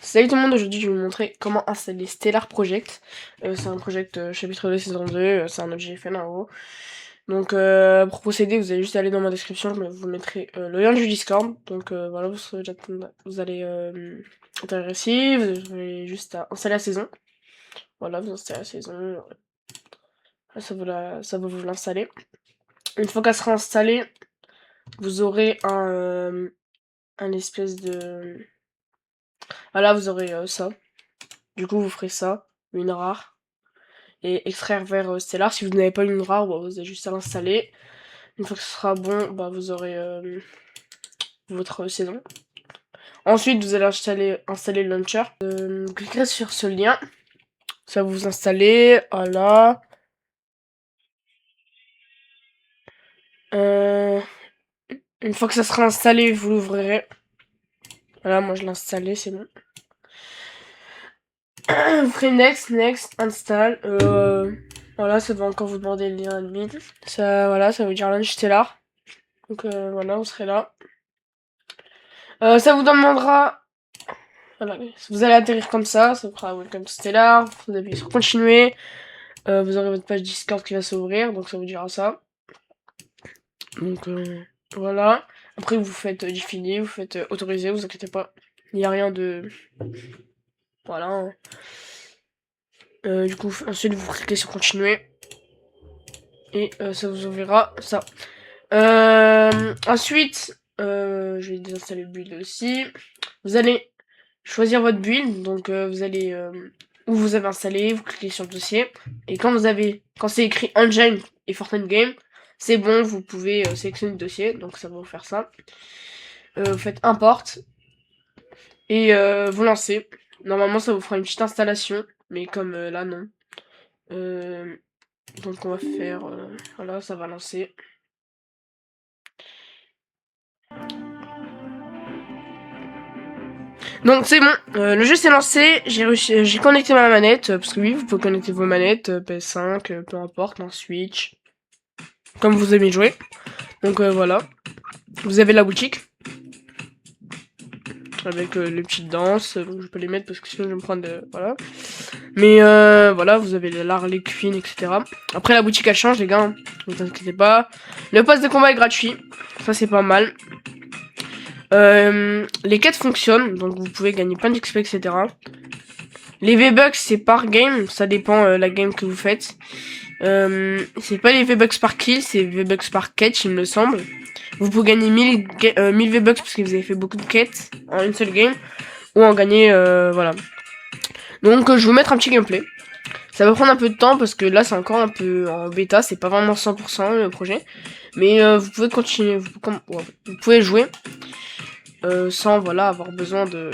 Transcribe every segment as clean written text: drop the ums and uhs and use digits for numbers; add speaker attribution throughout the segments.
Speaker 1: Salut tout le monde, aujourd'hui je vais vous montrer comment installer Stellar Project. C'est un project chapitre 2 saison 2, c'est un OGFN en gros. Donc pour procéder, vous allez juste aller dans ma description, je vous mettrai le lien du Discord. Donc voilà, vous allez atterrir ici, vous avez juste à installer la saison. Voilà, vous installez la saison, là, ça va vous l'installer. Une fois qu'elle sera installée, vous aurez un espèce de... Voilà, vous aurez ça. Du coup vous ferez ça, une rare. Et extraire vers Stellar. Si vous n'avez pas une rare, bah, vous avez juste à l'installer. Une fois que ce sera bon, bah, vous aurez votre saison. Ensuite, vous allez installer le launcher. Vous cliquerez sur ce lien. Ça va vous installer. Voilà. Une fois que ça sera installé, vous l'ouvrirez. Voilà, moi je l'ai installé, c'est bon. Vous ferez next, install. Voilà, ça va encore vous demander le lien admin. Ça, voilà, ça veut dire launch Stellar. Donc voilà, vous serez là. Ça vous demandera... Voilà, vous allez atterrir comme ça fera Welcome to Stellar, vous appuyez sur continuer, vous aurez votre page Discord qui va s'ouvrir, donc ça vous dira ça. Donc voilà, après vous faites définir, vous faites autoriser, vous inquiétez pas, il n'y a rien de... Voilà. Du coup, ensuite vous cliquez sur continuer, et ça vous ouvrira ça. Ensuite, je vais désinstaller le build aussi, vous allez choisir votre build, donc vous allez où vous avez installé, vous cliquez sur le dossier, et quand c'est écrit Engine et Fortnite Game, c'est bon, vous pouvez sélectionner le dossier, donc ça va vous faire ça. Vous faites import, et vous lancez. Normalement ça vous fera une petite installation, mais comme là non. Donc on va faire, voilà, ça va lancer. Donc c'est bon, le jeu s'est lancé, j'ai connecté ma manette, parce que oui, vous pouvez connecter vos manettes, PS5, peu importe, un Switch, comme vous aimez jouer. Donc voilà, vous avez la boutique, avec les petites danses, je peux les mettre parce que sinon je vais me prendre de... Voilà. Mais voilà, vous avez l'Harley Quinn, etc. Après la boutique elle change les gars, hein. Ne vous inquiétez pas. Le pass de combat est gratuit, ça c'est pas mal. Les quêtes fonctionnent, donc vous pouvez gagner plein d'XP, etc. Les V-Bucks, c'est par game, ça dépend la game que vous faites. C'est pas les V-Bucks par kill, c'est V-Bucks par quête, il me semble. Vous pouvez gagner 1000 V-Bucks parce que vous avez fait beaucoup de quêtes en une seule game. Ou en gagner, voilà. Donc je vais vous mettre un petit gameplay. Ça va prendre un peu de temps parce que là c'est encore un peu en bêta, c'est pas vraiment 100% le projet. Mais vous pouvez continuer, vous pouvez jouer sans voilà avoir besoin de...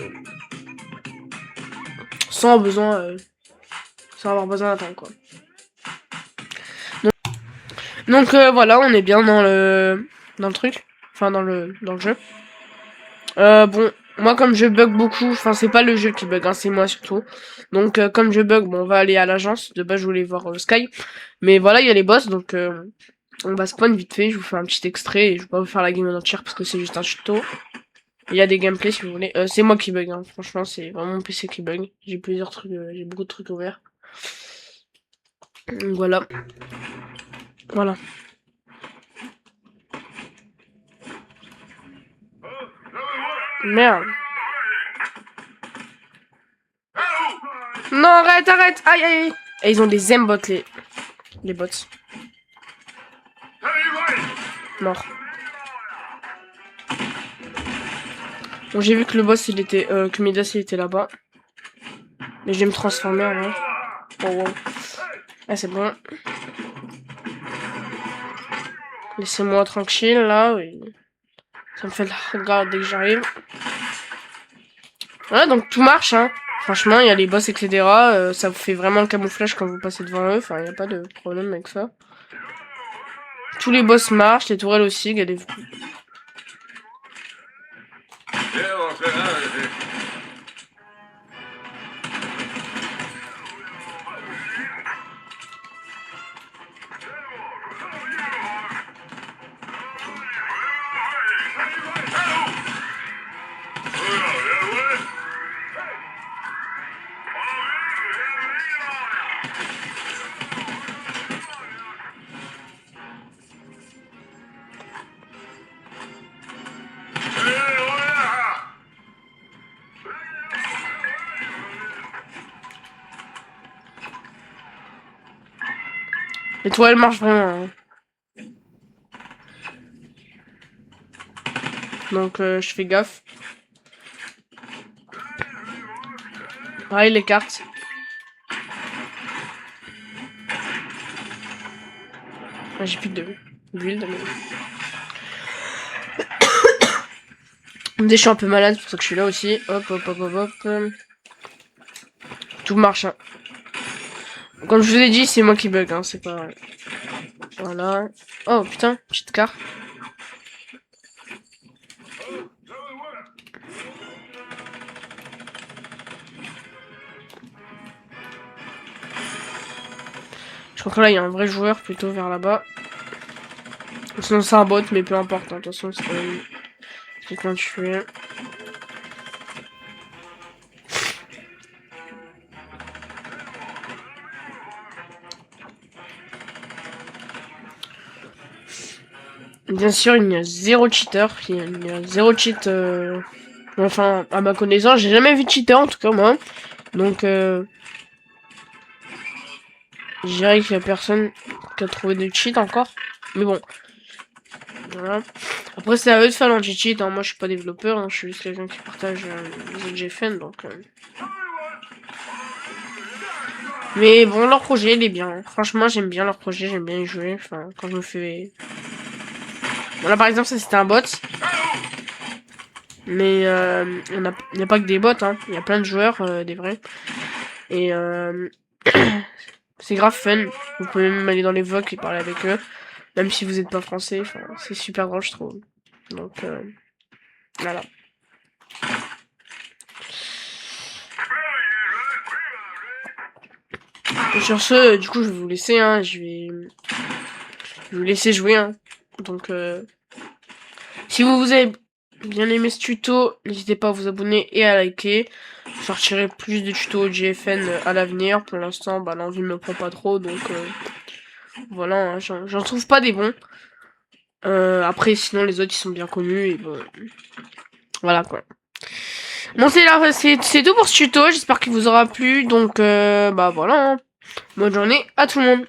Speaker 1: Sans besoin... sans avoir besoin d'attendre quoi. Donc voilà, on est bien dans le truc, enfin dans le jeu. Bon, moi comme je bug beaucoup, enfin c'est pas le jeu qui bug, hein, c'est moi surtout. Donc comme je bug, bon on va aller à l'agence. De base je voulais voir Sky, mais voilà il y a les boss, donc on va spawn vite fait. Je vous fais un petit extrait et je vais pas vous faire la game en entière parce que c'est juste un tuto. Il y a des gameplays si vous voulez. C'est moi qui bug, hein. Franchement c'est vraiment mon PC qui bug. J'ai plusieurs trucs, j'ai beaucoup de trucs ouverts. Donc voilà. Voilà. Merde. Non, arrête. Aïe, aïe. Et ils ont des aimbots, les bots. Mort. Bon, j'ai vu que le boss, il était... que Midas, il était là-bas. Mais je vais me transformer, en vrai. Oh, wow. Ah, c'est bon. Laissez-moi tranquille, là. Oui. Ça me fait de la regarde dès que j'arrive. Voilà, donc tout marche, hein. Franchement, il y a les boss, etc. Ça vous fait vraiment le camouflage quand vous passez devant eux. Enfin, il n'y a pas de problème avec ça. Tous les boss marchent, les tourelles aussi, regardez-vous. Et toi, elle marche vraiment. Hein. Donc, je fais gaffe. Pareil, les cartes. Ah, j'ai plus de build. Mais... je suis un peu malade, c'est pour ça que je suis là aussi. Hop, hop, hop, hop, hop. Tout marche. Hein. Comme je vous ai dit, c'est moi qui bug. Hein, c'est pas... Voilà. Oh, putain, petite carte. Je crois que là, il y a un vrai joueur plutôt vers là-bas. Sinon, c'est un bot, mais peu importe. Hein. De toute façon, c'est quand même quelqu'un tué. Bien sûr, il y a zéro cheater. Il y a zéro cheat. Enfin, à ma connaissance, j'ai jamais vu de cheater en tout cas, moi. Donc, je dirais qu'il y a personne qui a trouvé de cheat encore. Mais bon. Voilà. Après, c'est à eux de faire l'anti-cheat. Hein. Moi, je suis pas développeur. Hein. Je suis juste quelqu'un qui partage les jeux que j'ai fait. Donc, mais bon, leur projet, il est bien. Franchement, j'aime bien leur projet. J'aime bien y jouer. Enfin, quand je me fais... Voilà, par exemple, ça, c'était un bot. Mais il n'y a pas que des bots. Hein. Il y a plein de joueurs, des vrais. Et c'est grave fun. Vous pouvez même aller dans les vocs et parler avec eux. Même si vous n'êtes pas français. Enfin, c'est super drôle, je trouve. Donc, voilà. Et sur ce, du coup, je vais vous laisser. Hein. Je vais vous laisser jouer. Hein. Donc, si vous avez bien aimé ce tuto, n'hésitez pas à vous abonner et à liker. Je sortirai plus de tutos GFN à l'avenir. Pour l'instant, bah, l'envie me prend pas trop. Donc, voilà. Hein. J'en trouve pas des bons. Après, sinon, les autres, ils sont bien connus. Et bon, voilà, quoi. Bon, c'est tout pour ce tuto. J'espère qu'il vous aura plu. Donc, bah, voilà. Hein. Bonne journée à tout le monde.